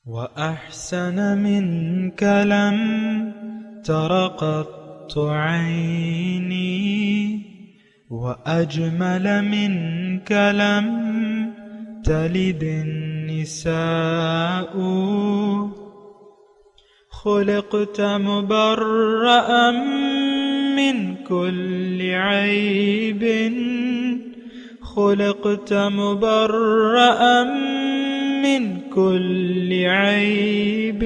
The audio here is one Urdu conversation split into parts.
وأحسن منك لم تر قط عيني وأجمل منك لم تلد النساء خلقت مبرأ من كل عيب خلقت مبرأ من كل عيب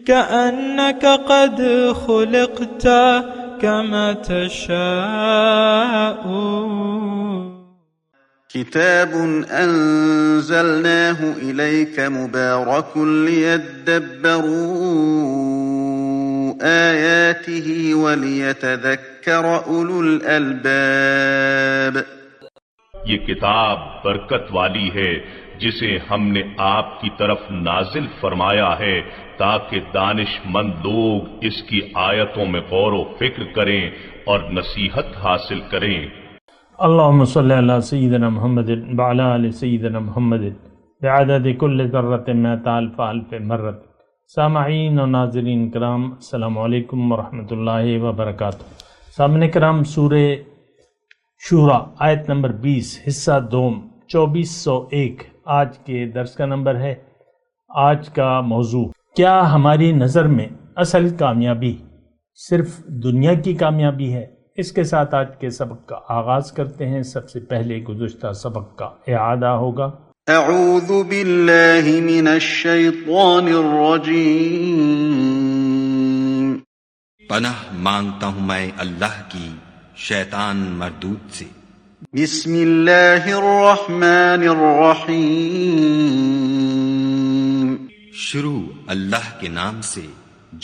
كأنك قد خلقت كما تشاء. كتاب أنزلناه إليك مبارك ليدبروا آياته وليتذكر أولو الألباب. یہ کتاب برکت والی ہے جسے ہم نے آپ کی طرف نازل فرمایا ہے تاکہ دانش مند لوگ اس کی آیتوں میں غور و فکر کریں اور نصیحت حاصل کریں. اللهم صل على سيدنا محمد وعلى آل سيدنا محمد بعدد كل ذرة مئة ألف ألف مرة. سامعین و ناظرین کرام، السلام علیکم ورحمۃ اللہ وبرکاتہ. سامعین کرام، سورہ شورا آیت نمبر 20 حصہ دوم 2401 آج کے درس کا نمبر ہے. آج کا موضوع: کیا ہماری نظر میں اصل کامیابی صرف دنیا کی کامیابی ہے؟ اس کے ساتھ آج کے سبق کا آغاز کرتے ہیں. سب سے پہلے گزشتہ سبق کا اعادہ ہوگا. اعوذ باللہ من الشیطان الرجیم. پناہ مانگتا ہوں میں اللہ کی شیطان مردود سے. بسم اللہ الرحمن الرحیم. شروع اللہ کے نام سے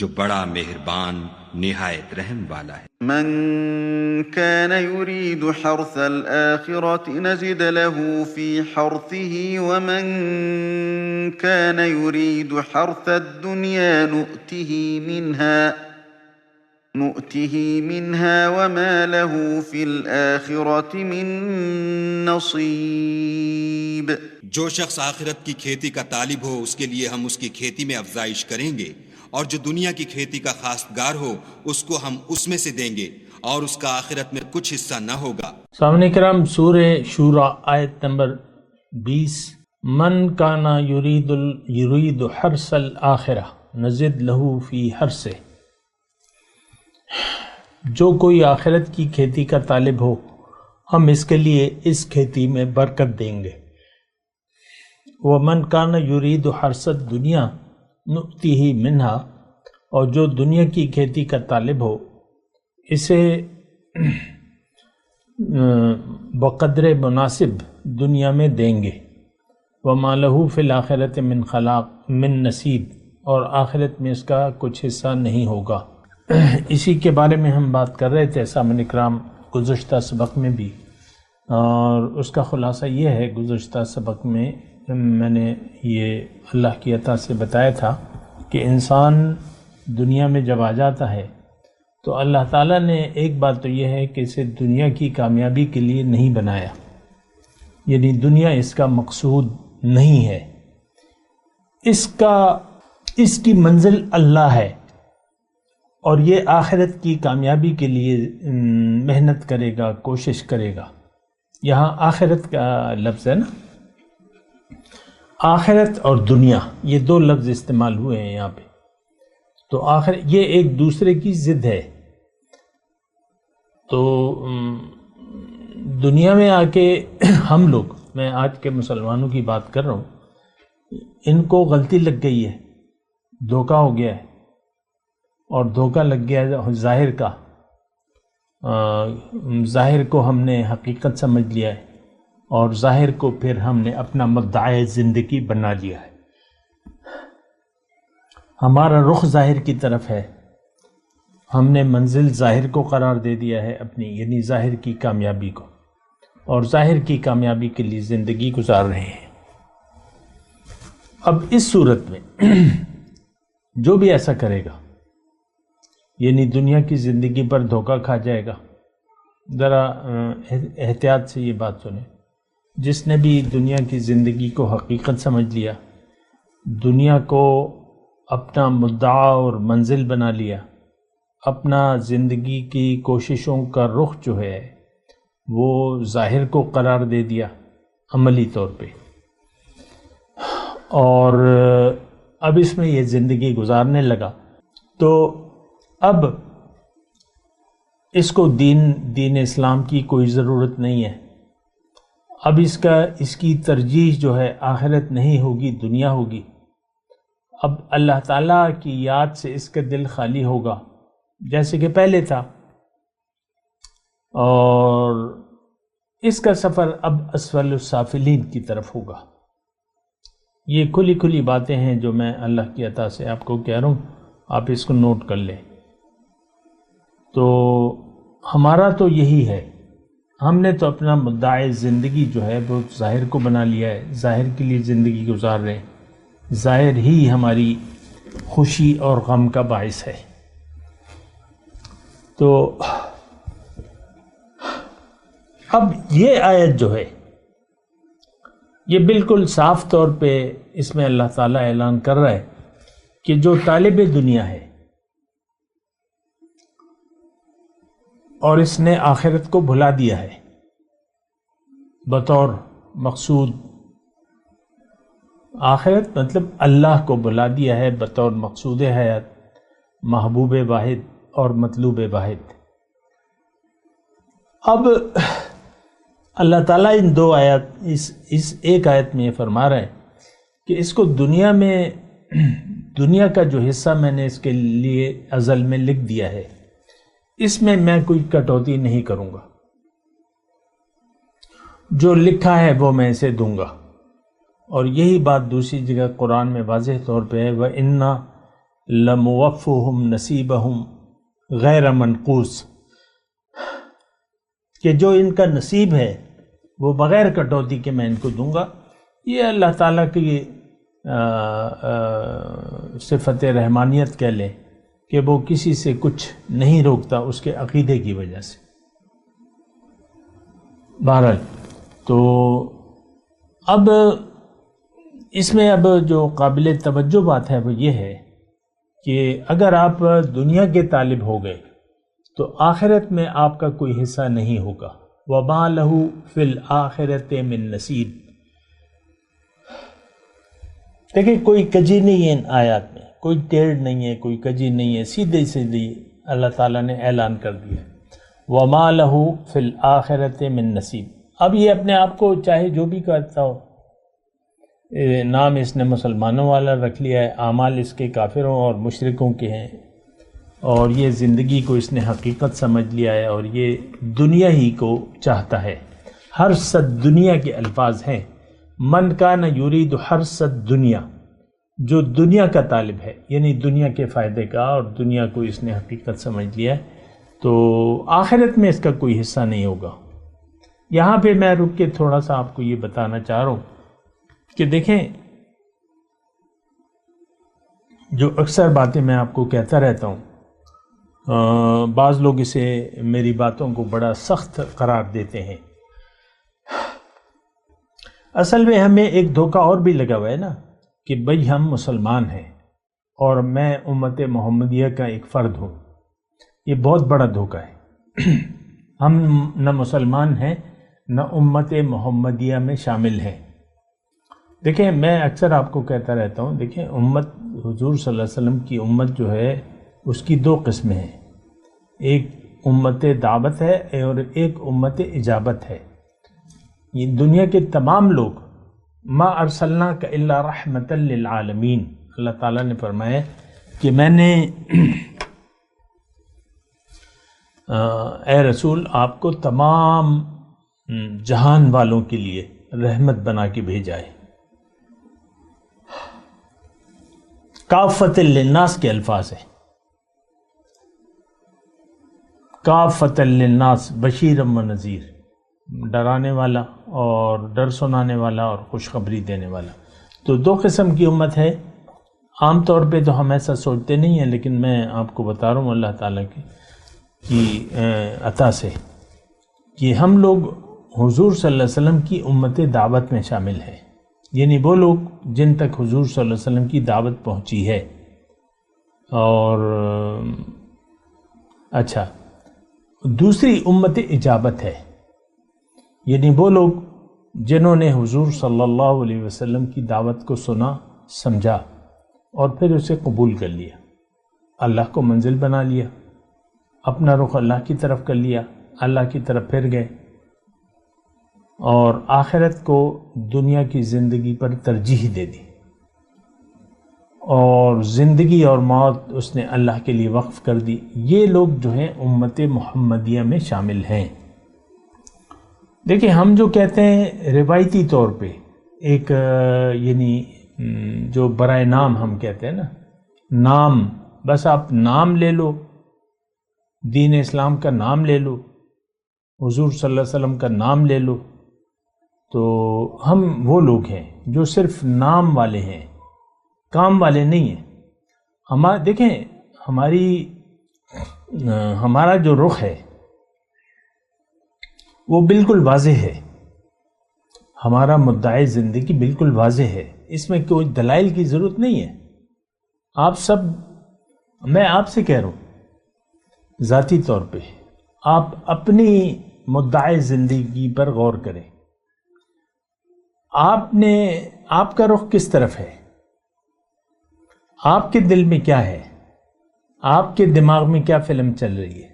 جو بڑا مہربان نہایت رحم والا ہے. من كان يريد حرث الآخرة نزد له في حرثه ومن كان يريد حرث الدنيا نؤته منها وما له في الآخرة من نصيب. جو شخص آخرت کی کھیتی کا طالب ہو اس کے لیے ہم اس کی کھیتی میں افزائش کریں گے، اور جو دنیا کی کھیتی کا خواستگار ہو اس کو ہم اس میں سے دیں گے اور اس کا آخرت میں کچھ حصہ نہ ہوگا. سامعین کرام، سورہ شورا آیت نمبر 20. من کانا یرید حرث الآخرہ نزد لہ فی حرثہ. جو کوئی آخرت کی کھیتی کا طالب ہو ہم اس کے لیے اس کھیتی میں برکت دیں گے. ومن کانا یرید حرث الدنیا نؤتیہ منہا. اور جو دنیا کی کھیتی کا طالب ہو اسے بقدر مناسب دنیا میں دیں گے. وما لہ فی الآخرۃ من نصیب. اور آخرت میں اس کا کچھ حصہ نہیں ہوگا. اسی کے بارے میں ہم بات کر رہے تھے سامعین کرام گزشتہ سبق میں بھی، اور اس کا خلاصہ یہ ہے گزشتہ سبق میں میں نے یہ اللہ کی عطا سے بتایا تھا کہ انسان دنیا میں جب آ جاتا ہے تو اللہ تعالیٰ نے ایک بات تو یہ ہے کہ اسے دنیا کی کامیابی کے لیے نہیں بنایا، یعنی دنیا اس کا مقصود نہیں ہے. اس کی منزل اللہ ہے، اور یہ آخرت کی کامیابی کے لیے محنت کرے گا، کوشش کرے گا. یہاں آخرت کا لفظ ہے نا، آخرت اور دنیا یہ دو لفظ استعمال ہوئے ہیں یہاں پہ. تو آخر یہ ایک دوسرے کی ضد ہے. تو دنیا میں آ کے ہم لوگ، میں آج کے مسلمانوں کی بات کر رہا ہوں، ان کو غلطی لگ گئی ہے، دھوکہ ہو گیا ہے. اور دھوکہ لگ گیا ہے ظاہر کا، ظاہر کو ہم نے حقیقت سمجھ لیا ہے، اور ظاہر کو پھر ہم نے اپنا مدعی زندگی بنا لیا ہے. ہمارا رخ ظاہر کی طرف ہے، ہم نے منزل ظاہر کو قرار دے دیا ہے اپنی، یعنی ظاہر کی کامیابی کو، اور ظاہر کی کامیابی کے لیے زندگی گزار رہے ہیں. اب اس صورت میں جو بھی ایسا کرے گا، یعنی دنیا کی زندگی پر دھوکہ کھا جائے گا. ذرا احتیاط سے یہ بات سنیں. جس نے بھی دنیا کی زندگی کو حقیقت سمجھ لیا دنیا کو اپنا مدعا اور منزل بنا لیا، اپنا زندگی کی کوششوں کا رخ جو ہے وہ ظاہر کو قرار دے دیا عملی طور پہ، اور اب اس میں یہ زندگی گزارنے لگا، تو اب اس کو دین اسلام کی کوئی ضرورت نہیں ہے، اب اس کی ترجیح جو ہے آخرت نہیں ہوگی، دنیا ہوگی۔ اب اللہ تعالیٰ کی یاد سے اس کا دل خالی ہوگا جیسے کہ پہلے تھا، اور اس کا سفر اب اسفل السافلین کی طرف ہوگا۔ یہ کھلی کھلی باتیں ہیں جو میں اللہ کی عطا سے آپ کو کہہ رہا ہوں، آپ اس کو نوٹ کر لیں۔ تو ہمارا تو یہی ہے، ہم نے تو اپنا مدعا زندگی جو ہے وہ ظاہر کو بنا لیا ہے، ظاہر کے لیے زندگی گزار رہے ہیں، ظاہر ہی ہماری خوشی اور غم کا باعث ہے۔ تو اب یہ آیت جو ہے یہ بالکل صاف طور پہ اس میں اللہ تعالیٰ اعلان کر رہا ہے کہ جو طالب دنیا ہے اور اس نے آخرت کو بھلا دیا ہے بطور مقصود، آخرت مطلب اللہ کو بھلا دیا ہے بطور مقصود حیات، محبوب واحد اور مطلوب واحد۔ اب اللہ تعالیٰ ان دو آیات اس ایک آیت میں یہ فرما رہا ہے کہ اس کو دنیا کا جو حصہ میں نے اس کے لیے ازل میں لکھ دیا ہے، اس میں کوئی کٹوتی نہیں کروں گا، جو لکھا ہے وہ میں اسے دوں گا۔ اور یہی بات دوسری جگہ قرآن میں واضح طور پہ ہے، وَإِنَّا لَمُوَفُّهُمْ نَصِيبَهُمْ غَيْرَ مَنْقُوصٍ، کہ جو ان کا نصیب ہے وہ بغیر کٹوتی کے میں ان کو دوں گا۔ یہ اللہ تعالیٰ کی صفت رحمانیت کہہ لیں کہ وہ کسی سے کچھ نہیں روکتا اس کے عقیدے کی وجہ سے۔ بہرحال تو اب اس میں اب جو قابل توجہ بات ہے وہ یہ ہے کہ اگر آپ دنیا کے طالب ہو گئے تو آخرت میں آپ کا کوئی حصہ نہیں ہوگا۔ وَمَا لَهُ فِي الْآخِرَةِ مِن نَصِيبٍ، دیکھیں کوئی کجی نہیں ہے ان آیات میں، کوئی ٹیڑھ نہیں ہے، کوئی کجی نہیں ہے، سیدھے سیدھی اللہ تعالیٰ نے اعلان کر دیا وَمَا لَهُ فِي الْآخِرَةِ مِن نَصِيبٍ۔ اب یہ اپنے آپ کو چاہے جو بھی کرتا ہو، نام اس نے مسلمانوں والا رکھ لیا ہے، اعمال اس کے کافروں اور مشرکوں کے ہیں، اور یہ زندگی کو اس نے حقیقت سمجھ لیا ہے، اور یہ دنیا ہی کو چاہتا ہے۔ حرث دنیا کے الفاظ ہیں، من کان یرید حرث دنیا، جو دنیا کا طالب ہے، یعنی دنیا کے فائدے کا، اور دنیا کو اس نے حقیقت سمجھ لیا ہے، تو آخرت میں اس کا کوئی حصہ نہیں ہوگا۔ یہاں پہ میں رک کے تھوڑا سا آپ کو یہ بتانا چاہ رہا ہوں کہ دیکھیں، جو اکثر باتیں میں آپ کو کہتا رہتا ہوں، بعض لوگ اسے میری باتوں کو بڑا سخت قرار دیتے ہیں، اصل میں ہمیں ایک دھوکہ اور بھی لگا ہوا ہے نا کہ بھئی ہم مسلمان ہیں اور میں امت محمدیہ کا ایک فرد ہوں۔ یہ بہت بڑا دھوکہ ہے، ہم نہ مسلمان ہیں نہ امت محمدیہ میں شامل ہیں۔ دیکھیں میں اکثر آپ کو کہتا رہتا ہوں، دیکھیں امت حضور صلی اللہ علیہ وسلم کی امت جو ہے اس کی دو قسمیں ہیں، ایک امت دعوت ہے اور ایک امت اجابت ہے۔ یہ دنیا کے تمام لوگ، ما ارسلناک الا رحمتا للعالمین، اللہ تعالیٰ نے فرمایا کہ میں نے اے رسول آپ کو تمام جہان والوں کے لیے رحمت بنا کے بھیجا ہے۔ کافۃ للناس کے الفاظ ہیں، کافۃ للناس بشیر و نذیر، ڈرانے والا اور ڈر سنانے والا اور خوشخبری دینے والا۔ تو دو قسم کی امت ہے، عام طور پہ تو ہم ایسا سوچتے نہیں ہیں، لیکن میں آپ کو بتا رہا ہوں اللہ تعالیٰ کی عطا سے کہ ہم لوگ حضور صلی اللہ علیہ وسلم کی امت دعوت میں شامل ہیں، یعنی وہ لوگ جن تک حضور صلی اللہ علیہ وسلم کی دعوت پہنچی ہے. اور اچھا، دوسری امت اجابت ہے، یعنی وہ لوگ جنہوں نے حضور صلی اللہ علیہ وسلم کی دعوت کو سنا، سمجھا اور پھر اسے قبول کر لیا، اللہ کو منزل بنا لیا، اپنا رخ اللہ کی طرف کر لیا، اللہ کی طرف پھر گئے اور آخرت کو دنیا کی زندگی پر ترجیح دے دی، اور زندگی اور موت اس نے اللہ کے لیے وقف کر دی. یہ لوگ جو ہیں امت محمدیہ میں شامل ہیں. دیکھیں، ہم جو کہتے ہیں روایتی طور پہ ایک یعنی جو برائے نام ہم کہتے ہیں نا، نام، بس آپ نام لے لو، دین اسلام کا نام لے لو، حضور صلی اللہ علیہ وسلم کا نام لے لو، تو ہم وہ لوگ ہیں جو صرف نام والے ہیں، کام والے نہیں ہیں. دیکھیں، ہمارا جو رخ ہے وہ بالکل واضح ہے، ہمارا مدعی زندگی بالکل واضح ہے، اس میں کوئی دلائل کی ضرورت نہیں ہے. آپ سب، میں آپ سے کہہ رہا ہوں ذاتی طور پہ، آپ اپنی مدعی زندگی پر غور کریں. آپ کا رخ کس طرف ہے؟ آپ کے دل میں کیا ہے؟ آپ کے دماغ میں کیا فلم چل رہی ہے؟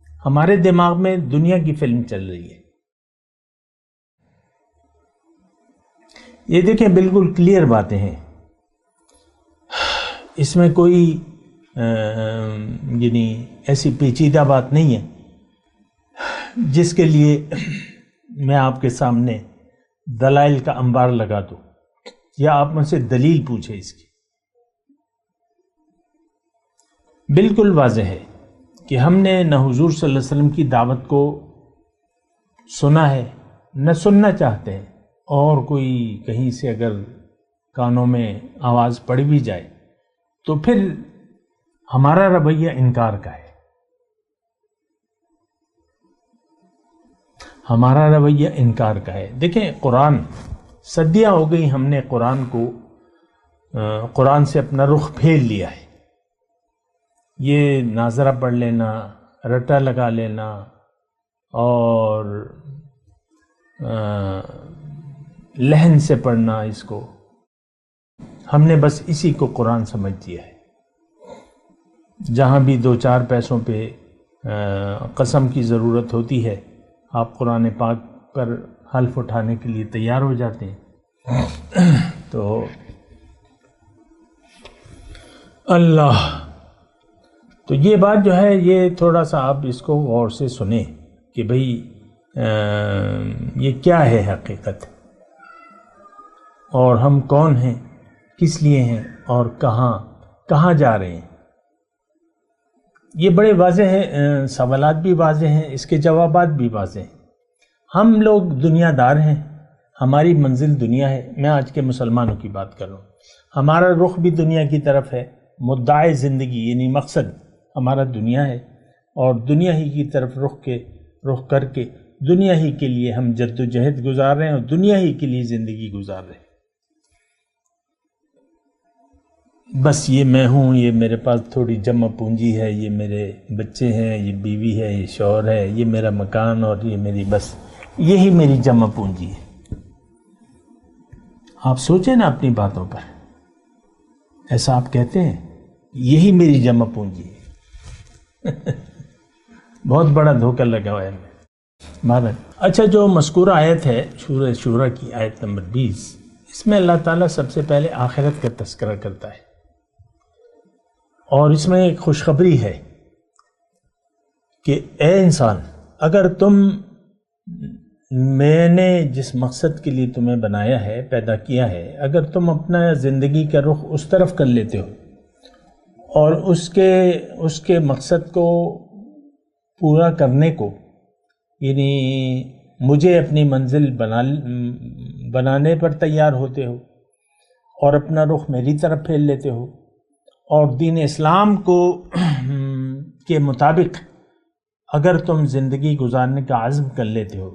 ہمارے دماغ میں دنیا کی فلم چل رہی ہے. یہ دیکھیں، بالکل کلیئر باتیں ہیں، اس میں کوئی یعنی ایسی پیچیدہ بات نہیں ہے جس کے لیے میں آپ کے سامنے دلائل کا انبار لگا دوں یا آپ مجھ سے دلیل پوچھیں. اس کی بالکل واضح ہے کہ ہم نے نہ حضور صلی اللہ علیہ وسلم کی دعوت کو سنا ہے، نہ سننا چاہتے ہیں، اور کوئی کہیں سے اگر کانوں میں آواز پڑ بھی جائے تو پھر ہمارا رویہ انکار کا ہے، ہمارا رویہ انکار کا ہے. دیکھیں، قرآن، صدیاں ہو گئی ہم نے قرآن سے اپنا رخ پھیر لیا ہے. یہ ناظرہ پڑھ لینا، رٹا لگا لینا اور لہن سے پڑھنا، اس کو ہم نے بس اسی کو قرآن سمجھ دیا ہے. جہاں بھی 2-4 پیسوں پہ قسم کی ضرورت ہوتی ہے، آپ قرآن پاک پر حلف اٹھانے کے لیے تیار ہو جاتے ہیں. تو تو یہ بات جو ہے، یہ تھوڑا سا آپ اس کو غور سے سنیں کہ بھئی یہ کیا ہے حقیقت، اور ہم کون ہیں، کس لیے ہیں، اور کہاں جا رہے ہیں. یہ بڑے واضح ہیں، سوالات بھی واضح ہیں، اس کے جوابات بھی واضح ہیں. ہم لوگ دنیا دار ہیں، ہماری منزل دنیا ہے. میں آج کے مسلمانوں کی بات کر رہا ہوں. ہمارا رخ بھی دنیا کی طرف ہے، مدعی زندگی یعنی مقصد ہمارا دنیا ہے، اور دنیا ہی کی طرف رخ کر کے دنیا ہی کے لیے ہم جد و جہد گزار رہے ہیں، اور دنیا ہی کے لیے زندگی گزار رہے ہیں. بس یہ میں ہوں، یہ میرے پاس تھوڑی جمع پونجی ہے، یہ میرے بچے ہیں، یہ بیوی ہے، یہ شوہر ہے، یہ میرا مکان، اور یہ میری، بس یہی میری جمع پونجی ہے. آپ سوچیں نا اپنی باتوں پر، ایسا آپ کہتے ہیں یہی میری جمع پونجی ہے. بہت بڑا دھوکہ لگا ہوا ہے ہمیں. اچھا، جو مذکورہ آیت ہے سورہ شورى کی آیت نمبر 20، اس میں اللہ تعالیٰ سب سے پہلے آخرت کا تذکرہ کرتا ہے، اور اس میں ایک خوشخبری ہے کہ اے انسان، اگر تم، میں نے جس مقصد کے لیے تمہیں بنایا ہے، پیدا کیا ہے، اگر تم اپنا زندگی کا رخ اس طرف کر لیتے ہو اور اس کے مقصد کو پورا کرنے کو، یعنی مجھے اپنی منزل بنانے پر تیار ہوتے ہو اور اپنا رخ میری طرف پھیر لیتے ہو، اور دین اسلام کے مطابق اگر تم زندگی گزارنے کا عزم کر لیتے ہو،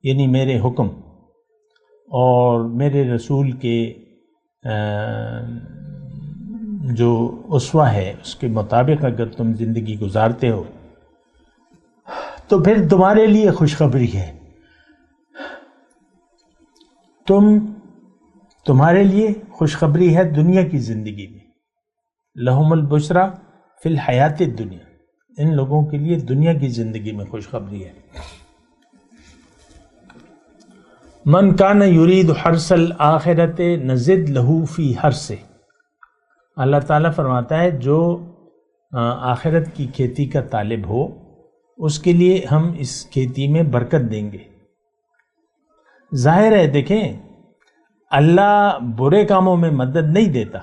یعنی میرے حکم اور میرے رسول کے جو اسوہ ہے اس کے مطابق اگر تم زندگی گزارتے ہو تو پھر تمہارے لیے خوشخبری ہے، تمہارے لیے خوشخبری ہے دنیا کی زندگی میں، لہم البشریٰ فی الحیات الدنیا، ان لوگوں کے لیے دنیا کی زندگی میں خوشخبری ہے۔ من کان یرید حرث الآخرۃ نزد لہ فی حرثہ، اللہ تعالیٰ فرماتا ہے جو آخرت کی کھیتی کا طالب ہو اس کے لیے ہم اس کھیتی میں برکت دیں گے۔ ظاہر ہے دیکھیں اللہ برے کاموں میں مدد نہیں دیتا،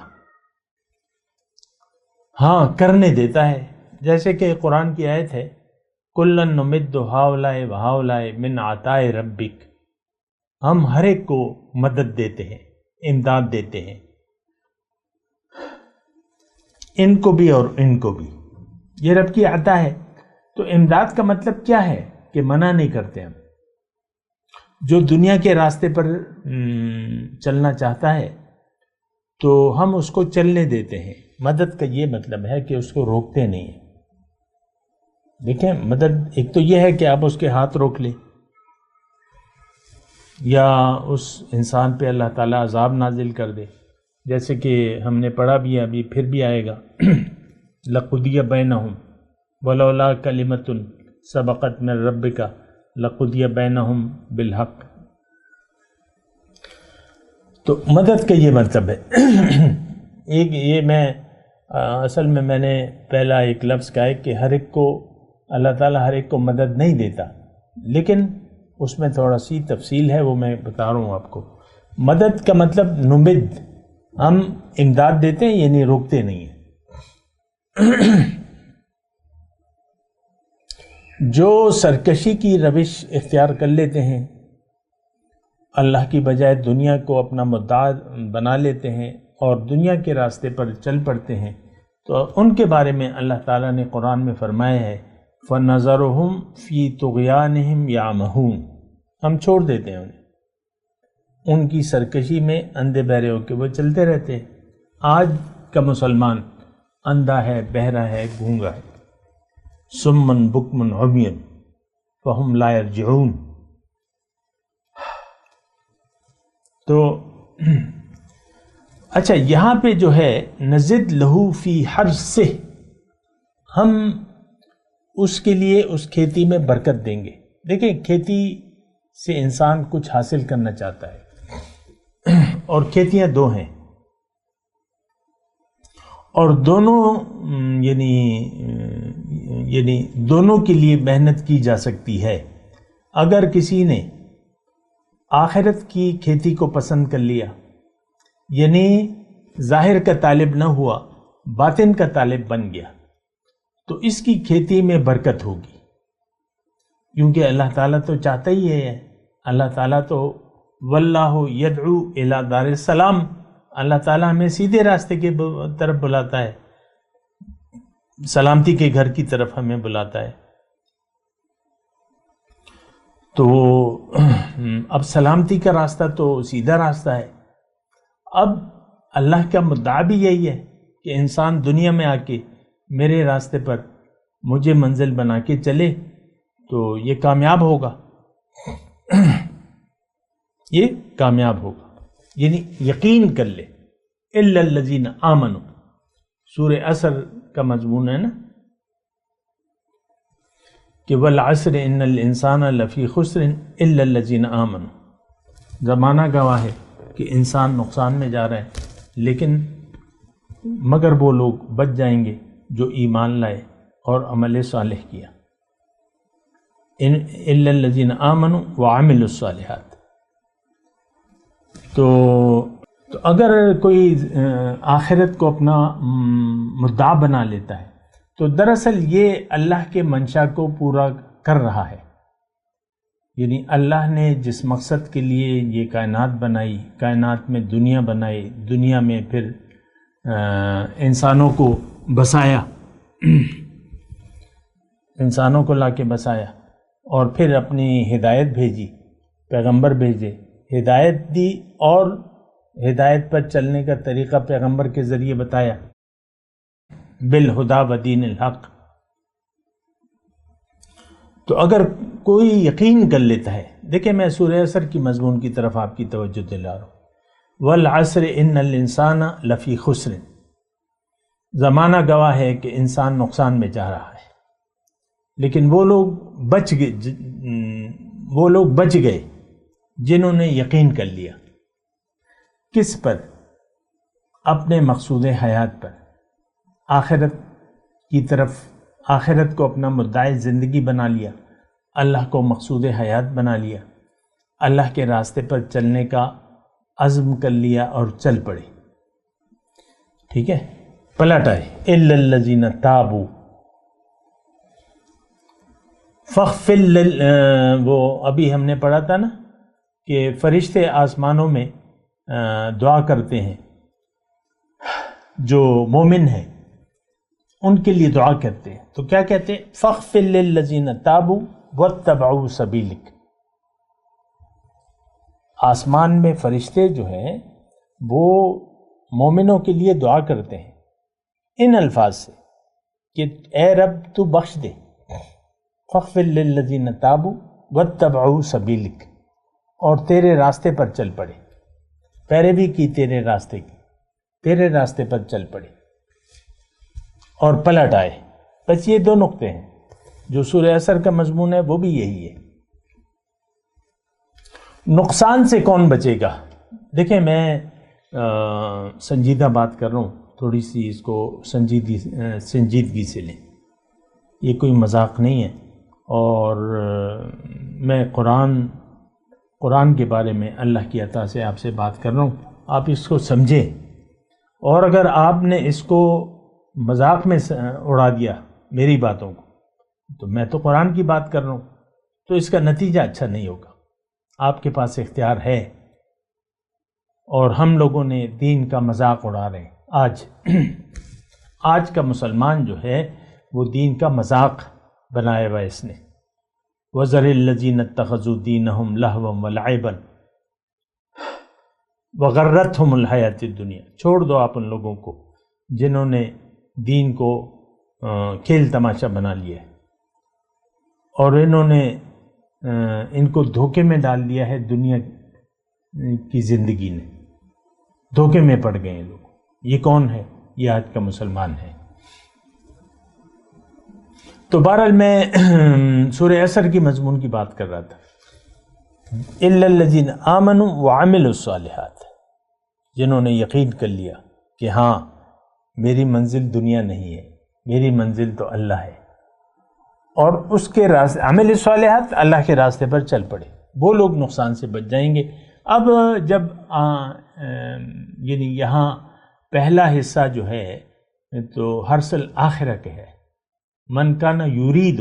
ہاں کرنے دیتا ہے، جیسے کہ قرآن کی آیت ہے کُلًّا نُمِدُّ ہؤلاء وہؤلاء من عطاء ربک، ہم ہر ایک کو مدد دیتے ہیں، امداد دیتے ہیں، ان کو بھی اور ان کو بھی، یہ رب کی عطا ہے۔ تو امداد کا مطلب کیا ہے کہ منع نہیں کرتے ہم، جو دنیا کے راستے پر چلنا چاہتا ہے تو ہم اس کو چلنے دیتے ہیں۔ مدد کا یہ مطلب ہے کہ اس کو روکتے نہیں ہیں۔ دیکھیں مدد ایک تو یہ ہے کہ آپ اس کے ہاتھ روک لیں یا اس انسان پہ اللہ تعالیٰ عذاب نازل کر دے، جیسے کہ ہم نے پڑھا بھی ابھی پھر بھی آئے گا لَقُضِیَ بَیْنَهُمْ وَلَوْلَا كَلِمَةٌ سَبَقَتْ مِن رَبِّكَ لَقُضِیَ بَیْنَهُمْ بِالْحَقِّ۔ تو مدد کا یہ مطلب ہے۔ ایک یہ میں اصل میں نے پہلا ایک لفظ کہا ہے کہ ہر ایک کو اللہ تعالیٰ ہر ایک کو مدد نہیں دیتا، لیکن اس میں تھوڑا سی تفصیل ہے، وہ میں بتا رہا ہوں آپ کو۔ مدد کا مطلب نمد، ہم امداد دیتے ہیں یعنی روکتے نہیں ہیں۔ جو سرکشی کی روش اختیار کر لیتے ہیں، اللہ کی بجائے دنیا کو اپنا مدعا بنا لیتے ہیں اور دنیا کے راستے پر چل پڑتے ہیں، تو ان کے بارے میں اللہ تعالیٰ نے قرآن میں فرمایا ہے فَنَظَرُهُمْ فِي طُغْيَانِهِمْ يَعْمَهُونَ، ہم چھوڑ دیتے ہیں انہیں، ان کی سرکشی میں اندھے بہرے ہو کے وہ چلتے رہتے ہیں۔ آج کا مسلمان اندھا ہے، بہرا ہے، گونگا ہے، سمن بکمن عمین فہم لا یرجعون۔ تو اچھا یہاں پہ جو ہے نزد لہو فی حرثہ، ہم اس کے لیے اس کھیتی میں برکت دیں گے۔ دیکھیں کھیتی سے انسان کچھ حاصل کرنا چاہتا ہے، اور کھیتیاں دو ہیں، اور دونوں یعنی دونوں کے لیے محنت کی جا سکتی ہے۔ اگر کسی نے آخرت کی کھیتی کو پسند کر لیا، یعنی ظاہر کا طالب نہ ہوا، باطن کا طالب بن گیا، تو اس کی کھیتی میں برکت ہوگی، کیونکہ اللہ تعالیٰ تو چاہتا ہی ہے، اللہ تعالیٰ تو واللہ یدعو الی دار السلام، اللہ تعالیٰ ہمیں سیدھے راستے کی طرف بلاتا ہے، سلامتی کے گھر کی طرف ہمیں بلاتا ہے۔ تو اب سلامتی کا راستہ تو سیدھا راستہ ہے۔ اب اللہ کا مدعا بھی یہی ہے کہ انسان دنیا میں آ کے میرے راستے پر مجھے منزل بنا کے چلے تو یہ کامیاب ہوگا، یہ کامیاب ہوگا، یعنی یقین کر لے۔ الا الذین آمنوا، سورہ عصر کا مضمون ہے نا کہ والعصر ان الانسان لفی خسر الا الذین آمنوا، زمانہ گواہ ہے کہ انسان نقصان میں جا رہا ہے، لیکن مگر وہ لوگ بچ جائیں گے جو ایمان لائے اور عمل صالح کیا، الا الذین آمنوا وعملوا الصالحات۔ تو اگر کوئی آخرت کو اپنا مدعا بنا لیتا ہے تو دراصل یہ اللہ کے منشا کو پورا کر رہا ہے، یعنی اللہ نے جس مقصد کے لیے یہ کائنات بنائی، کائنات میں دنیا بنائی، دنیا میں پھر انسانوں کو بسایا، انسانوں کو لا کے بسایا، اور پھر اپنی ہدایت بھیجی، پیغمبر بھیجے، ہدایت دی اور ہدایت پر چلنے کا طریقہ پیغمبر کے ذریعے بتایا، بالہدا ودین الحق۔ تو اگر کوئی یقین کر لیتا ہے، دیکھیں میں سورہ عصر کی مضمون کی طرف آپ کی توجہ دلا رہا ہوں، والعصر ان الانسان لفی خسر، زمانہ گواہ ہے کہ انسان نقصان میں جا رہا ہے، لیکن وہ لوگ بچ گئے جنہوں نے یقین کر لیا۔ کس پر؟ اپنے مقصود حیات پر، آخرت کی طرف، آخرت کو اپنا مدعی زندگی بنا لیا، اللہ کو مقصود حیات بنا لیا، اللہ کے راستے پر چلنے کا عزم کر لیا اور چل پڑے۔ ٹھیک ہے، پلٹ آئے، الا الذین تابوا فاغفر وہ ابھی ہم نے پڑھا تھا نا کہ فرشتے آسمانوں میں دعا کرتے ہیں، جو مومن ہیں ان کے لیے دعا کرتے ہیں، تو کیا کہتے ہیں؟ فاغفر للذین تابوا واتبعوا سبیلک۔ آسمان میں فرشتے جو ہیں وہ مومنوں کے لیے دعا کرتے ہیں ان الفاظ سے کہ اے رب تو بخش دے، فاغفر للذین تابوا واتبعوا سبیلک، اور تیرے راستے پر چل پڑے، پیروی کی تیرے راستے کی، تیرے راستے پر چل پڑے اور پلٹ آئے۔ بس یہ دو نقطے ہیں، جو سورہ عصر کا مضمون ہے وہ بھی یہی ہے۔ نقصان سے کون بچے گا؟ دیکھیں میں سنجیدہ بات کر رہا ہوں، تھوڑی سی اس کو سنجیدگی سے لیں، یہ کوئی مذاق نہیں ہے، اور میں قرآن کے بارے میں اللہ کی عطا سے آپ سے بات کر رہا ہوں، آپ اس کو سمجھیں، اور اگر آپ نے اس کو مذاق میں اڑا دیا میری باتوں کو، تو میں تو قرآن کی بات کر رہا ہوں، تو اس کا نتیجہ اچھا نہیں ہوگا۔ آپ کے پاس اختیار ہے، اور ہم لوگوں نے دین کا مذاق اڑا رہے ہیں۔ آج کا مسلمان جو ہے وہ دین کا مذاق بنایا ہوا اس نے۔ وَذَرِ الَّذِينَ اتَّخَذُوا دِينَهُمْ لَهْوًا وَلَعِبًا وَغَرَّتْهُمُ الْحَيَاةُ الدُّنْيَا، چھوڑ دو آپ ان لوگوں کو جنہوں نے دین کو کھیل تماشا بنا لیا ہے، اور انہوں نے ان کو دھوکے میں ڈال دیا ہے، دنیا کی زندگی نے دھوکے میں پڑ گئے ہیں لوگ۔ یہ کون ہے؟ یہ آج کا مسلمان ہے۔ تو بہرحال میں سورہ عصر کی مضمون کی بات کر رہا تھا، الا الذین آمنوا وعملوا الصالحات، جنہوں نے یقین کر لیا کہ ہاں میری منزل دنیا نہیں ہے، میری منزل تو اللہ ہے، اور اس کے راستے عمل صالحات، اللہ کے راستے پر چل پڑے، وہ لوگ نقصان سے بچ جائیں گے۔ اب جب یعنی یہاں پہلا حصہ جو ہے تو حرث الآخرہ کے ہے، من کان یرید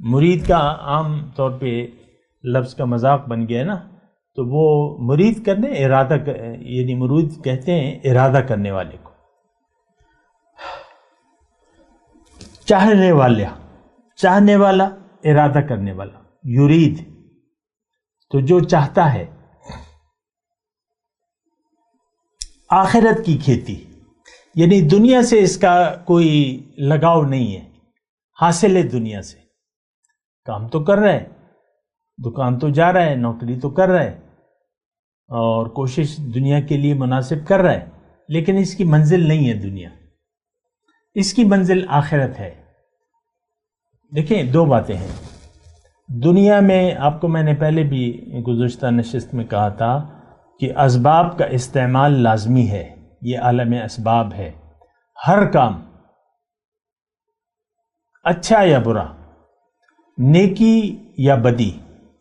مرید کا عام طور پہ لفظ کا مذاق بن گیا ہے نا، تو وہ مرید کرنے یعنی مرید کہتے ہیں ارادہ کرنے والے کو، چاہنے والا، ارادہ کرنے والا، یرید تو جو چاہتا ہے۔ آخرت کی کھیتی یعنی دنیا سے اس کا کوئی لگاؤ نہیں ہے، حاصل ہے دنیا سے، کام تو کر رہا ہے، دکان تو جا رہا ہے، نوکری تو کر رہا ہے، اور کوشش دنیا کے لیے مناسب کر رہا ہے، لیکن اس کی منزل نہیں ہے دنیا، اس کی منزل آخرت ہے۔ دیکھیں دو باتیں ہیں دنیا میں، آپ کو میں نے پہلے بھی گزشتہ نشست میں کہا تھا کہ اسباب کا استعمال لازمی ہے، یہ عالم اسباب ہے، ہر کام اچھا یا برا، نیکی یا بدی،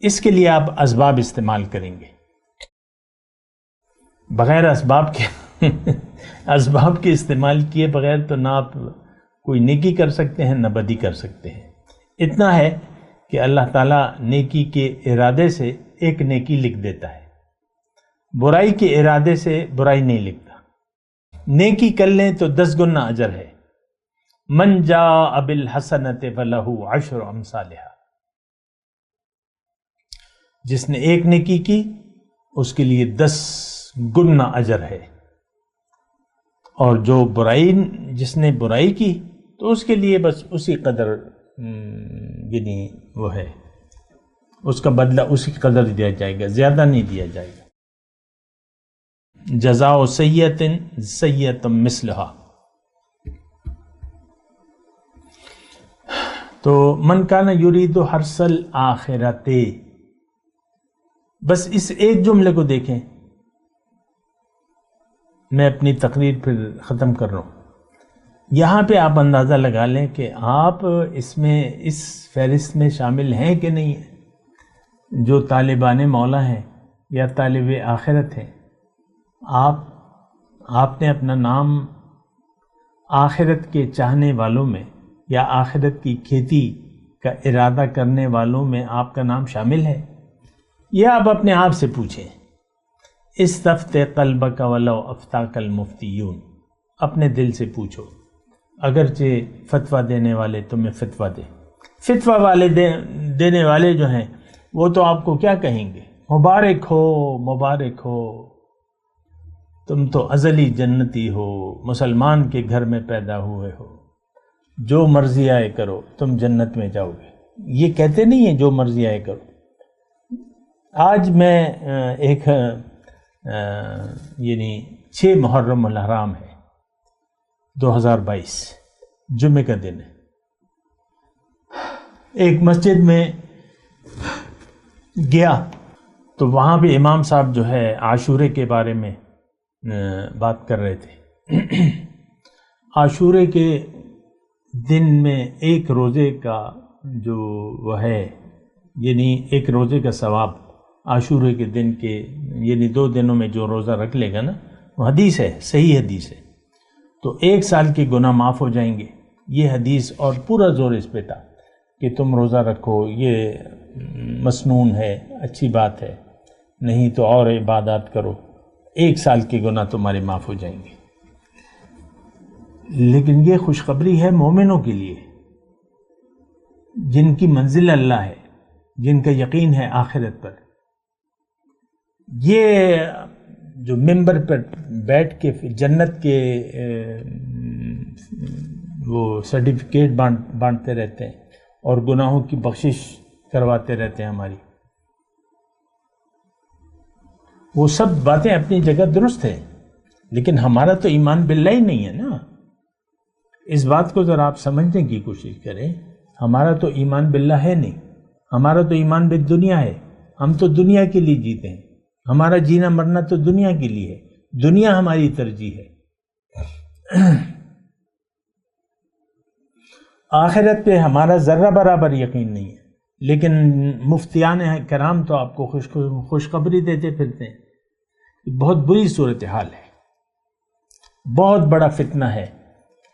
اس کے لیے آپ اسباب استعمال کریں گے، بغیر اسباب کے اسباب کے استعمال کیے بغیر تو نہ آپ کوئی نیکی کر سکتے ہیں نہ بدی کر سکتے ہیں۔ اتنا ہے کہ اللہ تعالیٰ نیکی کے ارادے سے ایک نیکی لکھ دیتا ہے، برائی کے ارادے سے برائی نہیں لکھتا۔ نیکی کر لیں تو 10 گنا اجر ہے، من جاء بالحسنۃ فلہ 10 امثالھا، جس نے ایک نیکی کی اس کے لیے 10 گنا اجر ہے، اور جو جس نے برائی کی تو اس کے لیے بس اسی قدر یعنی وہ ہے، اس کا بدلہ اسی قدر دیا جائے گا، زیادہ نہیں دیا جائے گا۔ جزاء سیئۃ سیئۃ مثلھا۔ تو من کان یرید حرث الآخرۃ، بس اس ایک جملے کو دیکھیں، میں اپنی تقریر پھر ختم کر رہا ہوں۔ یہاں پہ آپ اندازہ لگا لیں کہ آپ اس فہرست میں شامل ہیں کہ نہیں ہیں۔ جو طالبان مولا ہیں یا طالب آخرت ہیں، آپ نے اپنا نام آخرت کے چاہنے والوں میں یا آخرت کی کھیتی کا ارادہ کرنے والوں میں آپ کا نام شامل ہے؟ یہ آپ اپنے آپ سے پوچھیں۔ استفت قلبک ولو افتاک المفتیون، اپنے دل سے پوچھو، اگرچہ فتویٰ دینے والے تمہیں فتویٰ دیں۔ فتویٰ والے دینے والے جو ہیں وہ تو آپ کو کیا کہیں گے؟ مبارک ہو، مبارک ہو، تم تو ازلی جنتی ہو، مسلمان کے گھر میں پیدا ہوئے ہو، جو مرضی آئے کرو تم جنت میں جاؤ گے۔ یہ کہتے نہیں ہیں جو مرضی آئے کرو۔ آج میں ایک یعنی 6 محرم الحرام ہے 2022، جمعے کا دن ہے۔ ایک مسجد میں گیا تو وہاں بھی امام صاحب جو ہے عاشورے کے بارے میں بات کر رہے تھے۔ عاشورے کے دن میں ایک روزے کا جو وہ ہے، یعنی ایک روزے کا ثواب عاشورے کے دن کے، یعنی 2 دنوں میں جو روزہ رکھ لے گا نا، وہ حدیث ہے، صحیح حدیث ہے، تو 1 سال کے گناہ معاف ہو جائیں گے۔ یہ حدیث اور پورا زور اس پہ تھا کہ تم روزہ رکھو، یہ مسنون ہے، اچھی بات ہے، نہیں تو اور عبادات کرو، 1 سال کے گناہ تمہارے معاف ہو جائیں گے۔ لیکن یہ خوشخبری ہے مومنوں کے لیے، جن کی منزل اللہ ہے، جن کا یقین ہے آخرت پر۔ یہ جو ممبر پر بیٹھ کے جنت کے وہ سرٹیفکیٹ بانٹتے رہتے ہیں اور گناہوں کی بخشش کرواتے رہتے ہیں ہماری، وہ سب باتیں اپنی جگہ درست ہیں، لیکن ہمارا تو ایمان باللہ ہی نہیں ہے نا۔ اس بات کو ذرا آپ سمجھنے کی کوشش کریں، ہمارا تو ایمان باللہ ہے نہیں، ہمارا تو ایمان بالدنیا ہے۔ ہم تو دنیا کے لیے جیتے ہیں، ہمارا جینا مرنا تو دنیا کے لیے ہے، دنیا ہماری ترجیح ہے۔ آخرت پہ ہمارا ذرہ برابر یقین نہیں ہے، لیکن مفتیان کرام تو آپ کو خوشخبری دیتے پھرتے ہیں۔ بہت بری صورتحال ہے، بہت بڑا فتنہ ہے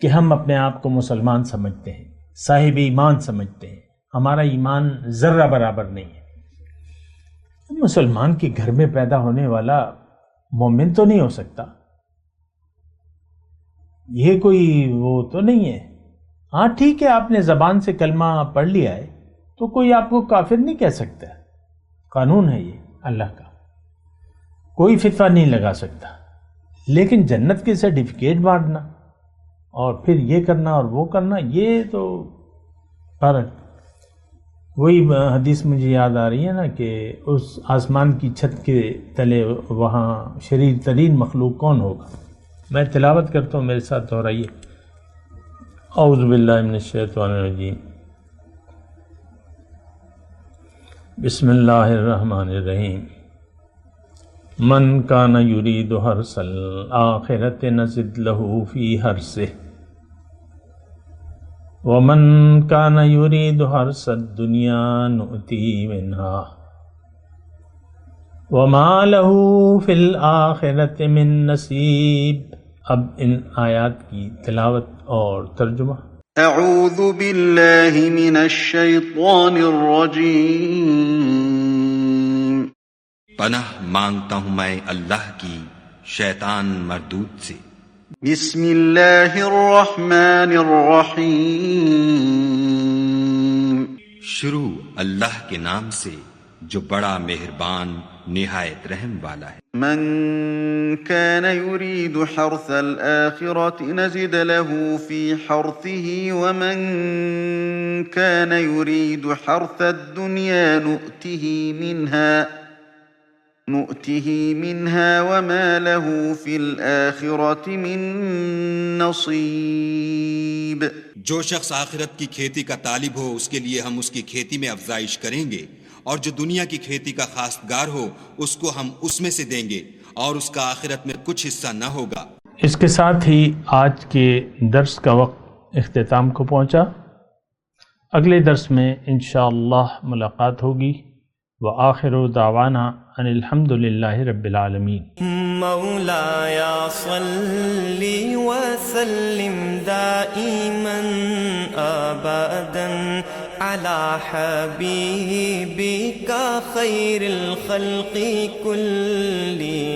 کہ ہم اپنے آپ کو مسلمان سمجھتے ہیں، صاحب ایمان سمجھتے ہیں، ہمارا ایمان ذرہ برابر نہیں ہے۔ مسلمان کے گھر میں پیدا ہونے والا مومن تو نہیں ہو سکتا، یہ کوئی وہ تو نہیں ہے۔ ہاں ٹھیک ہے، آپ نے زبان سے کلمہ پڑھ لیا ہے تو کوئی آپ کو کافر نہیں کہہ سکتا، قانون ہے یہ اللہ کا، کوئی فتویٰ نہیں لگا سکتا۔ لیکن جنت کے سرٹیفکیٹ بانٹنا اور پھر یہ کرنا اور وہ کرنا، یہ تو پر وہی حدیث مجھے یاد آ رہی ہے نا کہ اس آسمان کی چھت کے تلے وہاں شریر ترین مخلوق کون ہوگا۔ میں تلاوت کرتا ہوں، میرے ساتھ دہرائیے۔ اعوذ باللہ من الشیطان الرجیم، بسم اللہ الرحمن الرحیم۔ من کان یرید حرث الآخرۃ نزد لہ فی حرثہ ومن کان یرید حرث الدنیا نؤتیہ منہا وما لہ فی الآخرۃ من نصیب۔ اب ان آیات کی تلاوت اور ترجمہ۔ اعوذ باللہ من الشیطان الرجیم، پناہ مانگتا ہوں میں اللہ کی شیطان مردود سے۔ بسم اللہ الرحمن الرحیم، شروع اللہ کے نام سے جو بڑا مہربان نہایت رحم والا ہے۔ من كان يريد حرث الآخرة نزد له في حرثه ومن كان يريد حرث الدنيا نؤته منها وما له في الآخرة من نصيب۔ جو شخص آخرت کی کھیتی کا طالب ہو اس کے لیے ہم اس کی کھیتی میں افزائش کریں گے، اور جو دنیا کی کھیتی کا خواستگار ہو اس کو ہم اس میں سے دیں گے، اور اس کا آخرت میں کچھ حصہ نہ ہوگا۔ اس کے ساتھ ہی آج کے درس کا وقت اختتام کو پہنچا۔ اگلے درس میں انشاءاللہ ملاقات ہوگی۔ وآخر دعوانا ان الحمد للہ رب العالمین۔ مولاي صل وسلم دائما ابدا على حبيبك خير الخلق كلهم۔